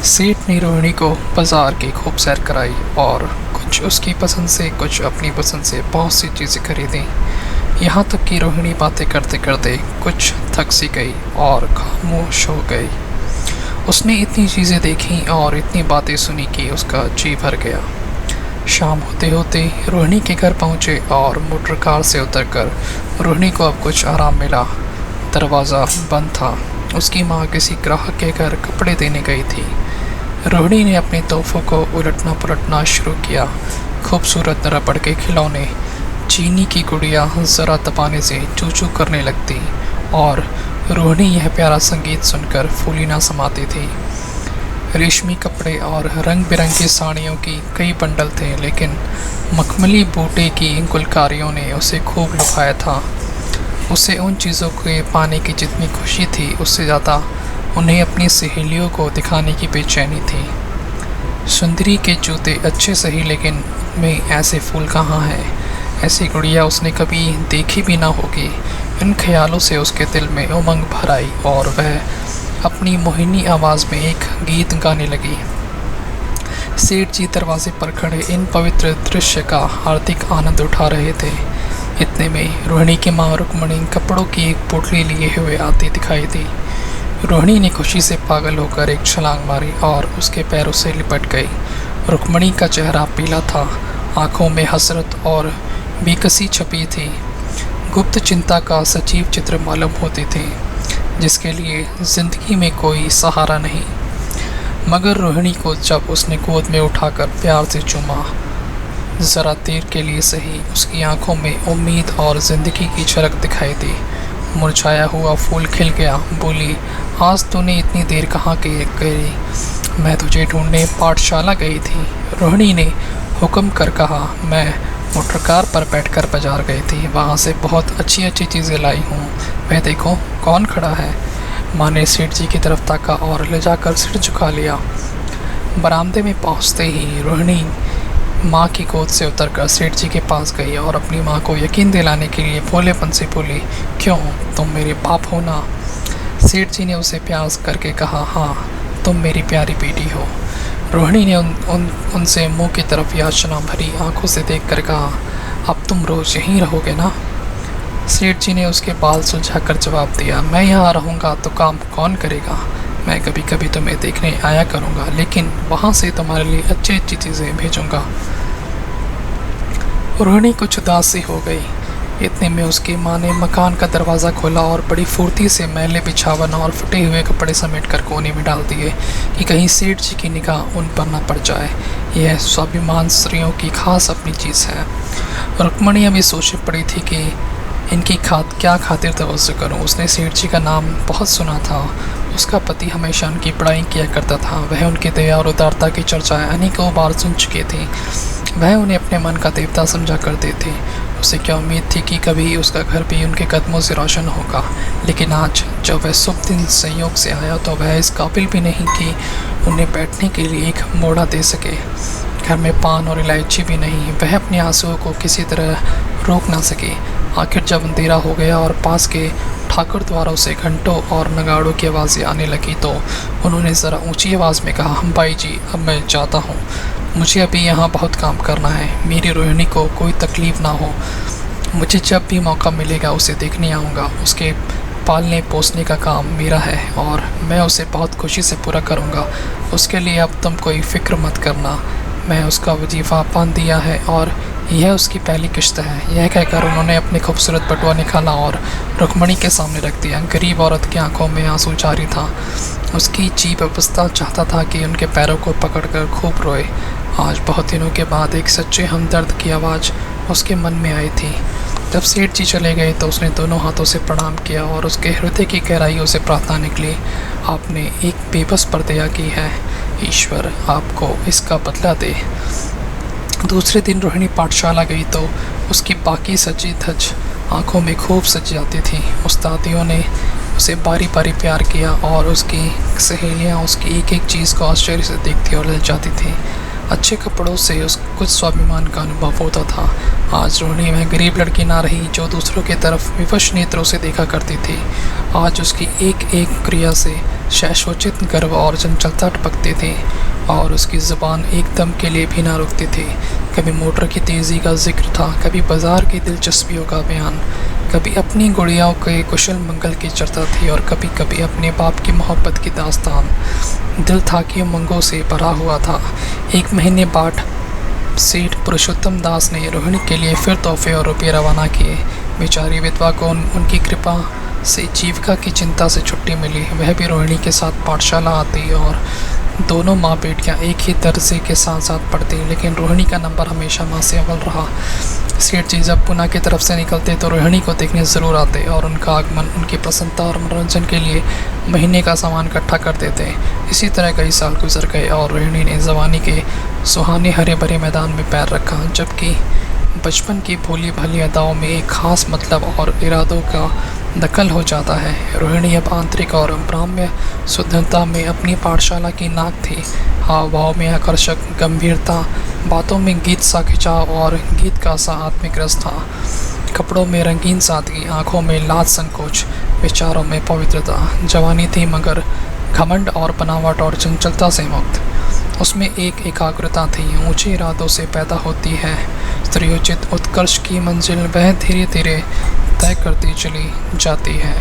सेठ ने रोहिणी को बाजार की खूब सैर कराई और कुछ उसकी पसंद से कुछ अपनी पसंद से बहुत सी चीज़ें खरीदी। यहाँ तक कि रोहिणी बातें करते करते कुछ थक सी गई और खामोश हो गई। उसने इतनी चीज़ें देखी और इतनी बातें सुनी कि उसका जी भर गया। शाम होते होते रोहिणी के घर पहुँचे और मोटर कार से उतरकर रोहिणी को अब कुछ आराम मिला। दरवाज़ा बंद था। उसकी माँ किसी ग्राहक के घर कपड़े देने गई थी। रोहिणी ने अपने तोहफों को उलटना पलटना शुरू किया। खूबसूरत रबड़ के खिलौने, चीनी की गुड़िया ज़रा दबाने से चू चू करने लगती और रोहिणी यह प्यारा संगीत सुनकर फूली ना समाती थी। रेशमी कपड़े और रंग बिरंगी साड़ियों की कई बंडल थे, लेकिन मखमली बूटे की गुलकारियों ने उसे खूब लुभाया था। उसे उन चीज़ों के पाने की जितनी खुशी थी, उससे ज़्यादा उन्हें अपनी सहेलियों को दिखाने की बेचैनी थी। सुंदरी के जूते अच्छे सही, लेकिन में ऐसे फूल कहाँ हैं? ऐसी गुड़िया उसने कभी देखी भी ना होगी। इन ख्यालों से उसके दिल में उमंग भर आई और वह अपनी मोहिनी आवाज़ में एक गीत गाने लगी। सेठ जी दरवाजे पर खड़े इन पवित्र दृश्य का हार्दिक आनंद उठा रहे थे। इतने में रोहिणी की माँ रुक्मणी कपड़ों की एक पोटली लिए हुए आती दिखाई दी। रोहिणी ने खुशी से पागल होकर एक छलांग मारी और उसके पैरों से लिपट गई। रुक्मणी का चेहरा पीला था, आंखों में हसरत और बेकसी छपी थी। गुप्त चिंता का सजीव चित्र मालूम होती थी, जिसके लिए जिंदगी में कोई सहारा नहीं। मगर रोहिणी को जब उसने गोद में उठाकर प्यार से चूमा, ज़रा देर के लिए सही, उसकी आंखों में उम्मीद और ज़िंदगी की झलक दिखाई दी। मुरझाया हुआ फूल खिल गया। बोली, आज तूने इतनी देर कहाँ गई? मैं तुझे ढूंढने पाठशाला गई थी, रोहिणी ने हुक्म कर कहा। मैं मोटरकार पर बैठकर बाजार गई थी, वहाँ से बहुत अच्छी अच्छी चीज़ें लाई हूँ। वह देखो कौन खड़ा है। माँ ने सेठ जी की तरफ ताका और ले जाकर सिर झुका लिया। बरामदे में पहुँचते ही रोहिणी माँ की गोद से उतरकर सेठ जी के पास गई और अपनी माँ को यकीन दिलाने के लिए भोलेपन से बोली, क्यों, तुम मेरे बाप हो ना? सेठ जी ने उसे प्यार करके कहा, हाँ, तुम मेरी प्यारी बेटी हो। रोहिणी ने उनसे मुंह की तरफ याचना भरी आंखों से देखकर कहा, अब तुम रोज़ यहीं रहोगे ना? सेठ जी ने उसके बाल सुलझाकर जवाब दिया, मैं यहाँ रहूँगा तो काम कौन करेगा? मैं कभी कभी तुम्हें देखने आया करूँगा, लेकिन वहाँ से तुम्हारे लिए अच्छी अच्छी चीज़ें भेजूँगा। रोहिणी कुछ उदास सी हो गई। इतने में उसकी माँ ने मकान का दरवाज़ा खोला और बड़ी फुर्ती से मैले बिछावन और फटे हुए कपड़े समेट कर कोने में डाल दिए कि कहीं सेठ जी की निगाह उन पर न पड़ जाए। यह स्वाभिमान स्त्रियों की खास अपनी चीज़ है। रुक्मणी अभी सोच पड़ी थी कि इनकी क्या खातिर तवज्जो करूं। उसने सेठ जी का नाम बहुत सुना था। उसका पति हमेशा उनकी पढ़ाई किया करता था। वह उनकी दया और उदारता की चर्चाएं अनेकों बार सुन चुके थे। वह उन्हें अपने मन का देवता समझा करते थे। उसे क्या उम्मीद थी कि कभी उसका घर भी उनके कदमों से रोशन होगा, लेकिन आज जब वह शुभ दिन संयोग से आया तो वह इस काबिल भी नहीं कि उन्हें बैठने के लिए एक मोड़ा दे सके। घर में पान और इलायची भी नहीं। वह अपने आंसुओं को किसी तरह रोक ना सके। आखिर जब अंधेरा हो गया और पास के ठाकुर द्वारों से घंटों और नगाड़ों की आवाज़ें आने लगी तो उन्होंने ज़रा ऊंची आवाज़ में कहा, हम भाई जी, अब मैं जाता हूँ। मुझे अभी यहाँ बहुत काम करना है। मेरी रोहिणी को कोई तकलीफ़ ना हो। मुझे जब भी मौका मिलेगा उसे देखने आऊँगा। उसके पालने पोसने का काम मेरा है और मैं उसे बहुत खुशी से पूरा करूँगा। उसके लिए अब तुम कोई फ़िक्र मत करना। मैं उसका वजीफ़ा बांध दिया है और यह उसकी पहली किश्त है। यह कहकर उन्होंने अपनी खूबसूरत बटुआ निकाला और रुक्मणी के सामने रख दिया। गरीब औरत की आंखों में आंसू जारी था। उसकी जीभ अवस्था चाहता था कि उनके पैरों को पकड़कर खूब रोए। आज बहुत दिनों के बाद एक सच्चे हमदर्द की आवाज़ उसके मन में आई थी। जब सेठ जी चले गए तो उसने दोनों हाथों से प्रणाम किया और उसके हृदय की गहराइयों से प्रार्थना निकली, आपने एक बेबस पर दया की है, ईश्वर आपको इसका बदला दे। दूसरे दिन रोहिणी पाठशाला गई तो उसकी बाकी सजी धज आंखों में खूब सज जाती थी। उस्तादियों ने उसे बारी बारी प्यार किया और उसकी सहेलियां उसकी एक एक चीज़ को आश्चर्य से देखती और लज जाती थी। अच्छे कपड़ों से उस कुछ स्वाभिमान का अनुभव होता था। आज रोहिणी वह गरीब लड़की ना रही जो दूसरों की तरफ विवश नेत्रों से देखा करती थी। आज उसकी एक एक क्रिया से शाश्वचित गर्व और चंचलता टपकती थी और उसकी ज़ुबान एकदम के लिए भी ना रुकती थी। कभी मोटर की तेज़ी का जिक्र था, कभी बाजार की दिलचस्पियों का बयान, कभी अपनी गुड़ियाओं के कुशल मंगल की चर्चा थी और कभी कभी अपने बाप की मोहब्बत की दास्तान। दिल था कि उमंगों से भरा हुआ था। एक महीने बाद सेठ पुरुषोत्तम दास ने रोहिणी के लिए फिर तोहफे और रुपये रवाना किए। बेचारी विधवा को उनकी कृपा से जीविका की चिंता से छुट्टी मिली। वह भी रोहिणी के साथ पाठशाला आती और दोनों माँ बेटियाँ एक ही दर्जे के साथ साथ पढ़ती, लेकिन रोहिणी का नंबर हमेशा माँ से अव्वल रहा। सेठ जी जब पुणे की तरफ से निकलते तो रोहिणी को देखने ज़रूर आते और उनका आगमन उनकी प्रसन्नता और मनोरंजन के लिए महीने का सामान इकट्ठा कर देते। इसी तरह कई साल गुजर गए और रोहिणी ने जवानी के सुहाने हरे भरे मैदान में पैर रखा, जबकि बचपन की भोली भाली अदाओं में एक खास मतलब और इरादों का दखल हो जाता है। रोहिणी अब आंतरिक और ब्राह्म्य शुद्धता में अपनी पाठशाला की नाक थी। हाव भाव में आकर्षक गंभीरता, बातों में गीत सा खिंचाव और गीत का सा आत्मिक रस था। कपड़ों में रंगीन सादगी, आंखों में लाज संकोच, विचारों में पवित्रता। जवानी थी मगर घमंड और बनावट और चंचलता से मुक्त। उसमें एक एकाग्रता थी, ऊंचे इरादों से पैदा होती है स्त्रियोचित उत्कर्ष की मंजिल वह धीरे धीरे तय करती चली जाती है।